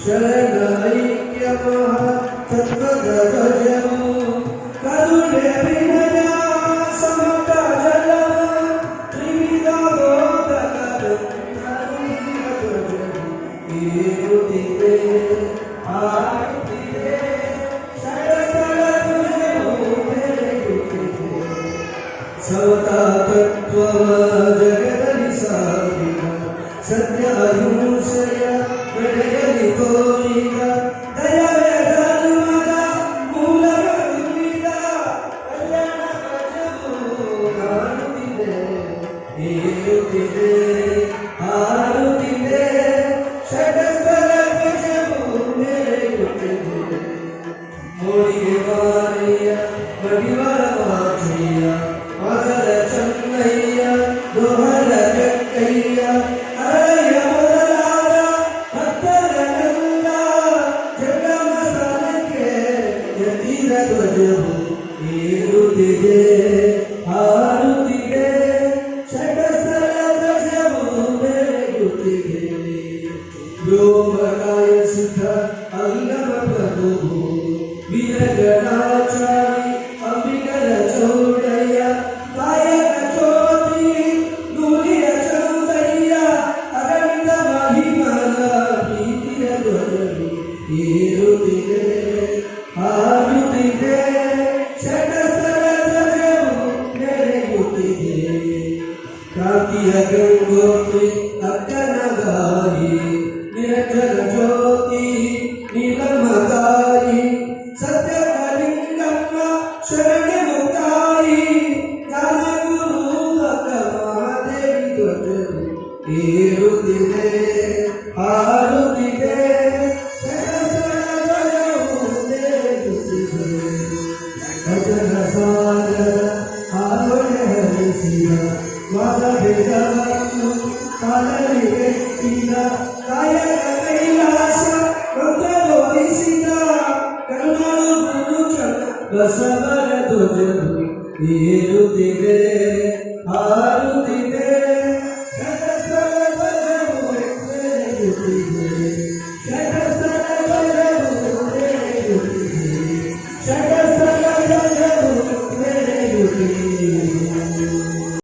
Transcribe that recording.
ಶರಣ ಐಕ್ಯ ಮಹಾ ತತ್ವದ ಧ್ವಜವು ಕರುಣೆ ವಿನಯ ಸಮತ ಜಲವು ತ್ರಿವಿಧ ಬೋಧಕರು ಕರುಣಿಯ ಧ್ವಜವು ಏರುತ್ತಿದೆ ಹಾರುತ್ತಿದೆ ಷಡಸ್ಥಳ ಧ್ವಜವು ಬೆಳೆಯುತ್ತಿದೆ ಸಮತ ತತ್ವವ ಜಗದಲ್ಲಿ ಸಾರಿದ ಸತ್ಯ ಅಹಿಂಸೆಯ ಬೆಳೆಯಲಿ ತೋರಿದ ದಯವೇ ಧರ್ಮದ ಮೂಲಗಳಿದ ಕಲ್ಯಾಣ ಧ್ವಜವು ಕಾಣುತ್ತಿದೆ ಏರುತ್ತಿದೆ ಹಾರುತ್ತಿದೆ ಷಡಸ್ಥಲ ಧ್ವಜವು ಮೆರೆಯುತ್ತಿದೆ ಮೋಡಿಗೆ ಮಾರಿಯ ಮಡಿವರ ಮಾಚಯ್ಯ ಮದರ ಚನ್ನಯ್ಯ ದೋಹರ ಕಕ್ಕಯ್ಯ ಅರಯ್ಯ ಮೊದಲಾದ ಭಕ್ತರನ್ನೆಲ್ಲ ಜಂಗಮ ಸ್ಥಾನಕ್ಕೆ ಎತ್ತಿದ ಧ್ವಜವು ಏರುತ್ತಿದೆ ಹಾರುತ್ತಿದೆ ಷಡಸ್ಥಲ ಧ್ವಜವು ಮೆರೆಯುತ್ತಿದೆ ವ್ಯೋಮಕಾಯ ಸಿದ್ಧ ಅಂಗಮ ಪ್ರಭುವು ವೀರಗಣಾಚಾರಿ ಅಂಬಿಕರ ಚೌಡಯ್ಯ ಕಾಯಕ ಜ್ಯೋತಿ ನುಲಿಯ ಚೌದಯ್ಯ ಅಗಣಿತ ಮಹಿಮನ ಪ್ರೀತಿಯ ಧ್ವಜವು ಏರುತ್ತಿದೆ ಹಾರುತ್ತಿದೆ ಷಡಸ್ಥಲ ಧ್ವಜವು ಮೆರೆಯುತ್ತಿದೆ ಕ್ರಾಂತಿಯ ಗಂಗೋತ್ರಿ ಅಕ್ಕನ ಗಾರಿ ನಿರಂಜನ ಜ್ಯೋತಿ ನೀಲಮ್ಮ ತಾಯಿ ಸತ್ಯಕಲಿಂಗಮ್ಮ ಶರಣೆ ಮುಕ್ತಾಯಿ ಜ್ಞಾನಗುರು ಅಕ್ಕ ಮಹಾದೇವಿ ಧ್ವಜವು ಏರುತ್ತಿದೆ ಹಾರುತ್ತಿದೆ ಷಡಸ್ಥಳ ಧ್ವಜವು ಮೆರೆಯುತ್ತಿದೆ ಭಜನ ಸಾಗರ ಹಾಲೊಡೆ ಹರಿಸಿದ ವಾದಭೇದವನ್ನು ಕಾಲಲ್ಲಿ ಎತ್ತಿದ ಕಾಯಕ ಕೈಲಾಸ ಮಂತ್ರ ಬೋಧಿಸಿದ ಕರುಣಾಳು ಗುರು ಚಂದ್ರ ಬಸವರ ಧ್ವಜವು ಏರುತ್ತಿದೆ ಹಾರುತ್ತಿದೆ ಷಡಸ್ಥಲ ಧ್ವಜವು ಮೆರೆಯುತ್ತಿದೆ ಷಡಸ್ಥಲ ಧ್ವಜವು ಮೆರೆಯುತ್ತಿದೆ ಷಡಸ್ಥಲ ಧ್ವಜವು